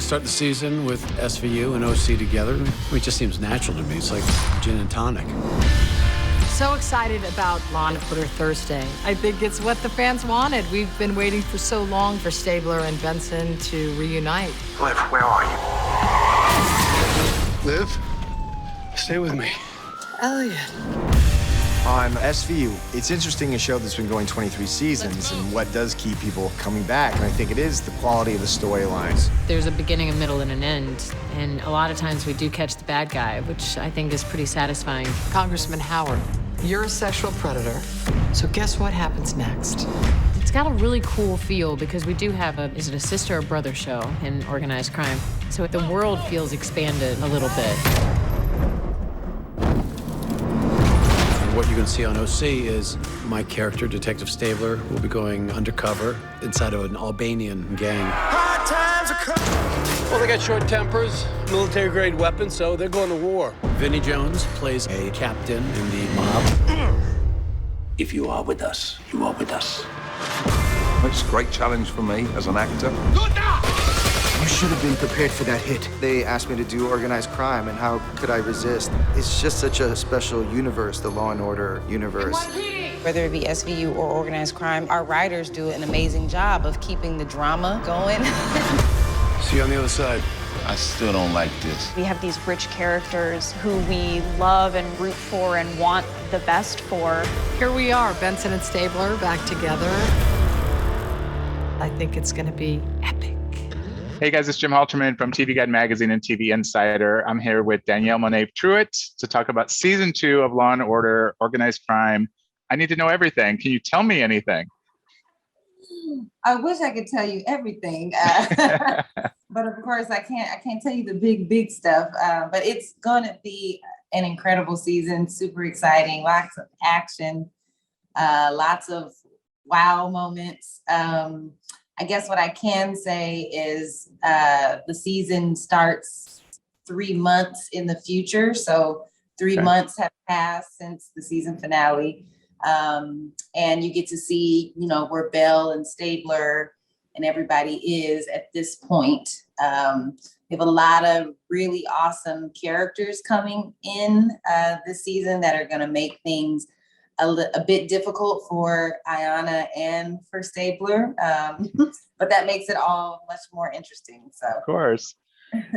start the season with SVU and OC together. I mean, it just seems natural to me. It's like gin and tonic. So excited about Lawandorder Thursday. I think it's what the fans wanted. We've been waiting for so long for Stabler and Benson to reunite. Liv, where are you? Liv, stay with me. Elliot. On SVU, it's interesting a show that's been going 23 seasons, and what does keep people coming back, and I think it is the quality of the storylines. There's a beginning, a middle, and an end, and a lot of times we do catch the bad guy, which I think is pretty satisfying. Congressman Howard, you're a sexual predator, so guess what happens next? It's got a really cool feel because we do have is it a sister or brother show in organized crime? So the world feels expanded a little bit. What you're going to see on OC is my character, Detective Stabler, will be going undercover inside of an Albanian gang. Well, they got short tempers, military-grade weapons, so they're going to war. Vinnie Jones plays a captain in the mob. If you are with us, you are with us. It's a great challenge for me as an actor. You should have been prepared for that hit. They asked me to do organized crime, and how could I resist? It's just such a special universe, the Law and Order universe. Whether it be SVU or organized crime, our writers do an amazing job of keeping the drama going. See you on the other side. I still don't like this. We have these rich characters who we love and root for and want the best for. Here we are, Benson and Stabler back together. I think it's going to be epic. Hey guys, it's Jim Halterman from TV Guide Magazine and TV Insider. I'm here with Danielle Mone'Truitt to talk about season 2 of Law and Order: Organized Crime. I need to know everything. Can you tell me anything? I wish I could tell you everything, but of course I can't tell you the big stuff. But it's going to be an incredible season, super exciting, lots of action, lots of wow moments. I guess what I can say is the season starts 3 months in the future. So 3 months have passed since the season finale. And you get to see, where Bell and Stabler and everybody is at this point. We have a lot of really awesome characters coming in this season that are going to make things a bit difficult for Ayanna and for Stabler, but that makes it all much more interesting. So, of course,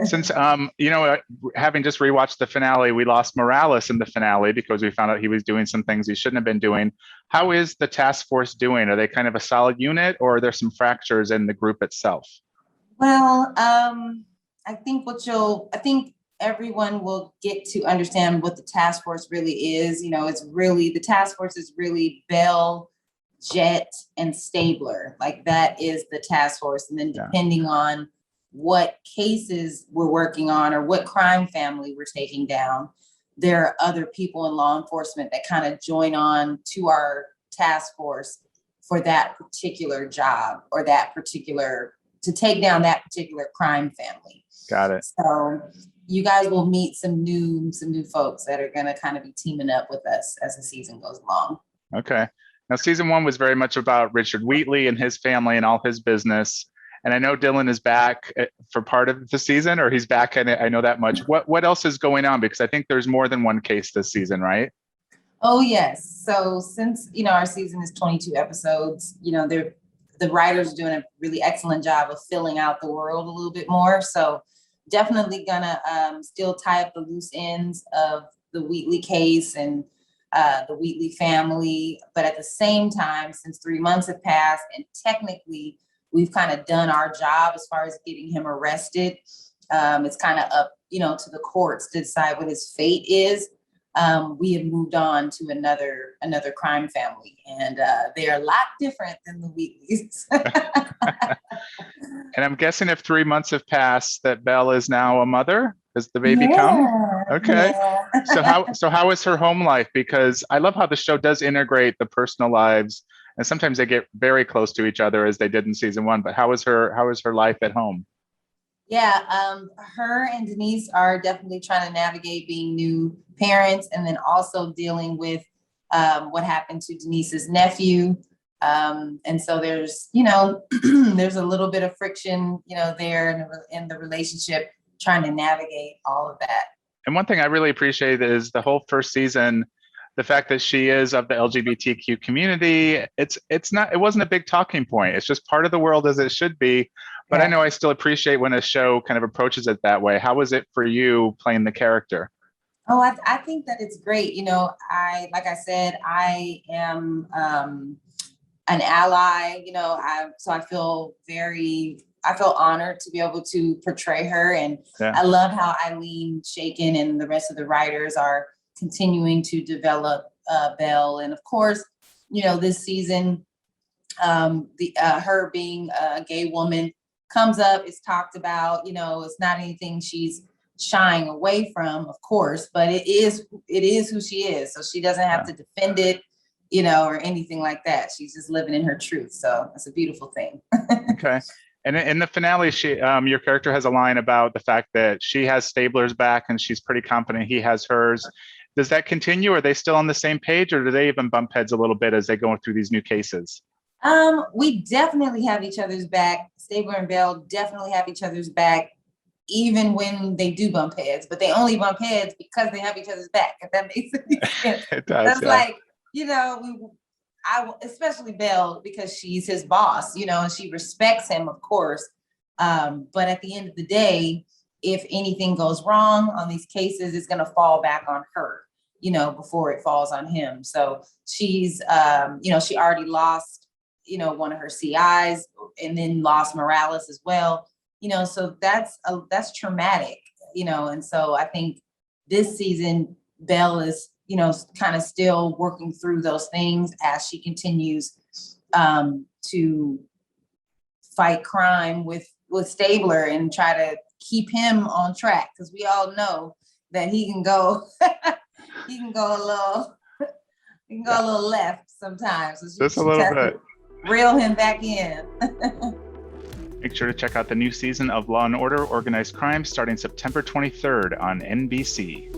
since having just rewatched the finale, we lost Morales in the finale because we found out he was doing some things he shouldn't have been doing. How is the task force doing? Are they kind of a solid unit, or are there some fractures in the group itself? Well, I think everyone will get to understand what the task force really is. The task force is really Bell, Jet, and Stabler. Like, that is the task force. And then depending on what cases we're working on or what crime family we're taking down, there are other people in law enforcement that kind of join on to our task force for that particular job or to take down that particular crime family. Got it. So you guys will meet some new folks that are going to kind of be teaming up with us as the season goes along. Okay. Now, season 1 was very much about Richard Wheatley and his family and all his business. And I know Dylan is back for part of the season, or he's back in it. I know that much. What else is going on? Because I think there's more than one case this season, right? Oh, yes. So since, our season is 22 episodes, the writers are doing a really excellent job of filling out the world a little bit more. So definitely gonna still tie up the loose ends of the Wheatley case and the Wheatley family. But at the same time, since 3 months have passed and technically we've kind of done our job as far as getting him arrested, it's kind of up, to the courts to decide what his fate is. We have moved on to another crime family, and they are a lot different than the Wheatleys. And I'm guessing if 3 months have passed, that Belle is now a mother. Has the baby come? Okay. Yeah. So how is her home life? Because I love how the show does integrate the personal lives, and sometimes they get very close to each other as they did in season 1. But how is her life at home? Yeah, her and Denise are definitely trying to navigate being new parents, and then also dealing with what happened to Denise's nephew, And so there's, there's a little bit of friction, there in the relationship, trying to navigate all of that. And one thing I really appreciate is the whole first season, the fact that she is of the LGBTQ community. It wasn't a big talking point. It's just part of the world as it should be. But yeah. I know I still appreciate when a show kind of approaches it that way. How was it for you playing the character? Oh, I think that it's great. Like I said, I am an ally, so I feel honored to be able to portray her. And yeah. I love how Eileen Shaken and the rest of the writers are continuing to develop Belle. And of course, this season, her being a gay woman comes up, it's talked about, it's not anything she's shying away from, of course, but it is who she is. So she doesn't have to defend it, or anything like that. She's just living in her truth. So it's a beautiful thing. Okay. And in the finale, your character has a line about the fact that she has Stabler's back and she's pretty confident he has hers. Does that continue? Are they still on the same page, or do they even bump heads a little bit as they go through these new cases? We definitely have each other's back. Stabler and Bell definitely have each other's back, even when they do bump heads. But they only bump heads because they have each other's back, if that makes any sense. It does. That's like, especially Belle, because she's his boss, and she respects him, of course. But at the end of the day, if anything goes wrong on these cases, it's going to fall back on her, before it falls on him. So she's, she already lost, one of her CIs, and then lost Morales as well. So that's traumatic, and so I think this season, Belle is, kind of still working through those things as she continues to fight crime with Stabler and try to keep him on track, because we all know that he can go a little left sometimes. So just a little bit. Reel him back in. Make sure to check out the new season of Law & Order: Organized Crime starting September 23rd on NBC.